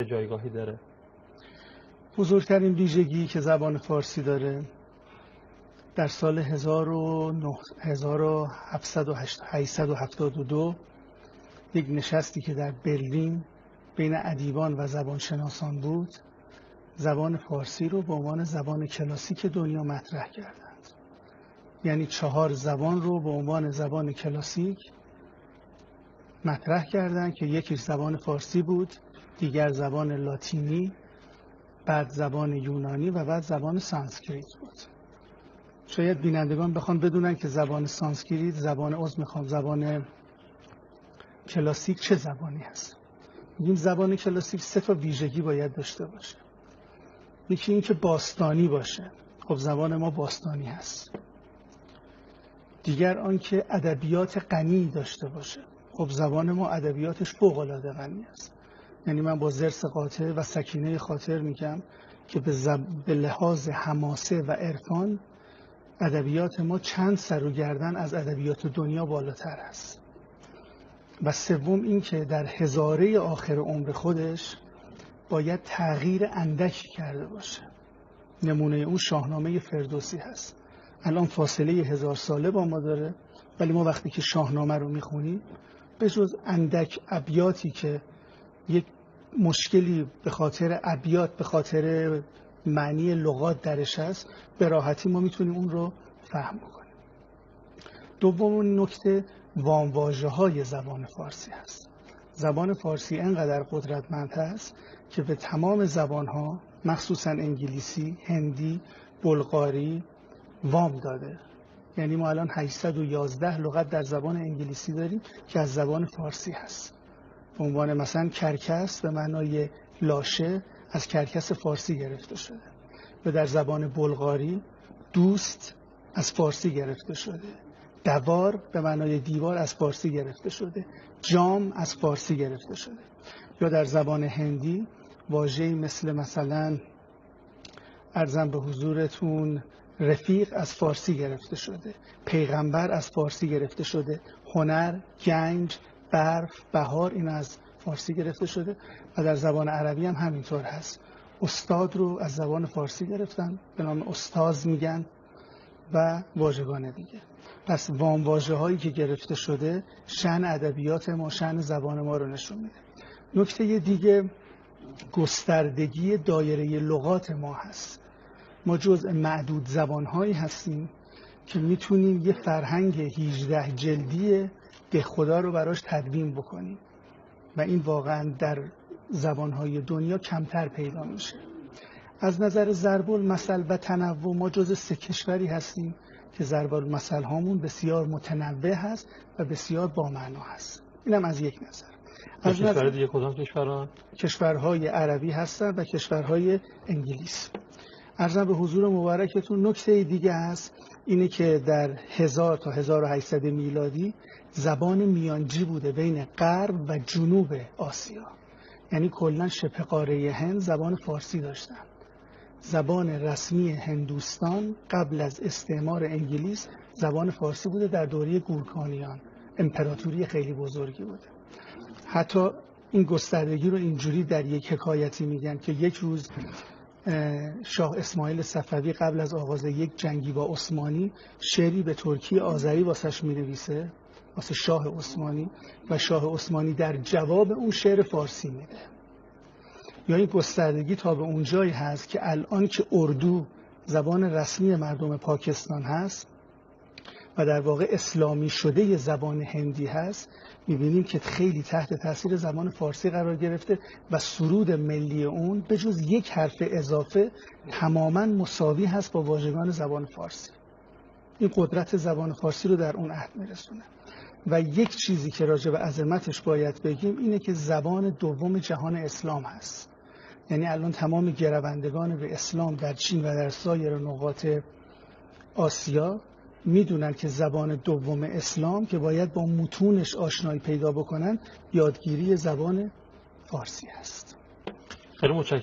جایگاهی داره؟ بزرگترین ویژگی که زبان فارسی داره در سال 1772 یک نشستی که در برلین بین ادیبان و زبانشناسان بود، زبان فارسی رو به عنوان زبان کلاسیک دنیا مطرح کردند. یعنی 4 زبان رو به عنوان زبان کلاسیک مطرح کردند که یکیش زبان فارسی بود، دیگر زبان لاتینی، بعد زبان یونانی و بعد زبان سانسکریت بود. شاید بینندگان بخوان بدونن که زبان سانسکریت، زبان کلاسیک چه زبانی هست. میگیم زبان کلاسیک 3 تا ویژگی باید داشته باشه. یکی این که باستانی باشه. خب زبان ما باستانی هست. دیگر آن که ادبیات غنی داشته باشه. خب زبان ما ادبیاتش فوق‌العاده غنی است. یعنی من با ضرس قاطع و سکینه خاطر میگم که به لحاظ حماسه و عرفان ادبیات ما چند سر و گردن از ادبیات دنیا بالاتر است. و سوم این که در هزاره آخر عمر خودش باید تغییر اندکی کرده باشه. نمونه اون شاهنامه فردوسی هست. الان فاصله 1000 ساله با ما داره، ولی ما وقتی که شاهنامه رو میخونیم به جز اندک ابیاتی که یک مشکلی به خاطر ابیات، به خاطر معنی لغات درش هست، به راحتی ما میتونیم اون رو فهم کنیم. دومین نکته وام‌واژه‌های زبان فارسی هست. زبان فارسی انقدر قدرتمند هست که به تمام زبان‌ها، مخصوصاً انگلیسی، هندی، بلغاری وام داده. یعنی ما الان 811 لغت در زبان انگلیسی داریم که از زبان فارسی هست. به عنوان مثلا کرکس به معنای لاشه از کرکس فارسی گرفته شده. و در زبان بلغاری دوست از فارسی گرفته شده. دوار به معنای دیوار از فارسی گرفته شده. جام از فارسی گرفته شده. یا در زبان هندی واژه‌ای مثلا عرضم به حضورتون رفیق از فارسی گرفته شده. پیغمبر از فارسی گرفته شده. هنر، گنج، برف، بهار این از فارسی گرفته شده. و در زبان عربی هم همینطور هست. استاد رو از زبان فارسی گرفتن، به نام استاز میگن و واژگان دیگه. پس وام‌واژه هایی که گرفته شده شأن ادبیات ما، شأن زبان ما رو نشون میده. نکته دیگه گستردگی دایره لغات ما هست. ما جزء معدود زبان‌هایی هستیم که میتونیم یه فرهنگ 18 جلدی ده خدا رو براش تدوین بکنیم و این واقعا در زبان‌های دنیا کمتر پیدا میشه. از نظر ضرب المثل و تنوع ما جزء 3 کشوری هستیم که ضرب المثل هامون بسیار متنوع هست و بسیار بامعنا هست. اینم از یک نظر. از کشور دیگه کدام کشورها؟ کشورهای عربی هستن و کشورهای انگلیس. عرضم به حضور مبارکتون نکته دیگه هست، اینه که در 1000 تا 1800 میلادی زبان میانجی بوده بین غرب و جنوب آسیا. یعنی کلا شبه قاره هند زبان فارسی داشتن. زبان رسمی هندوستان قبل از استعمار انگلیس زبان فارسی بوده در دوره گورکانیان. امپراتوری خیلی بزرگی بوده. حتی این گستردگی رو اینجوری در یک حکایتی میگن که یک روز شاه اسماعیل صفوی قبل از آغاز یک جنگی با عثمانی شعری به ترکی آذری واسش مینویسه، واسه شاه عثمانی، و شاه عثمانی در جواب اون شعر فارسی میده. یا این گستردگی تا به اونجایی هست که الان که اردو زبان رسمی مردم پاکستان هست و در واقع اسلامی شده زبان هندی هست، میبینیم که خیلی تحت تاثیر زبان فارسی قرار گرفته و سرود ملی اون به جز یک حرف اضافه تماما مساوی هست با واژگان زبان فارسی. این قدرت زبان فارسی رو در اون عهد میرسونه. و یک چیزی که راجع به عظمتش باید بگیم اینه که زبان دوم جهان اسلام هست. یعنی الان تمام گروندگان به اسلام در چین و در سایر نقاط آسیا میدونن که زبان دوم اسلام که باید با متونش آشنایی پیدا بکنن یادگیری زبان فارسی هست. خیلی متشکرم.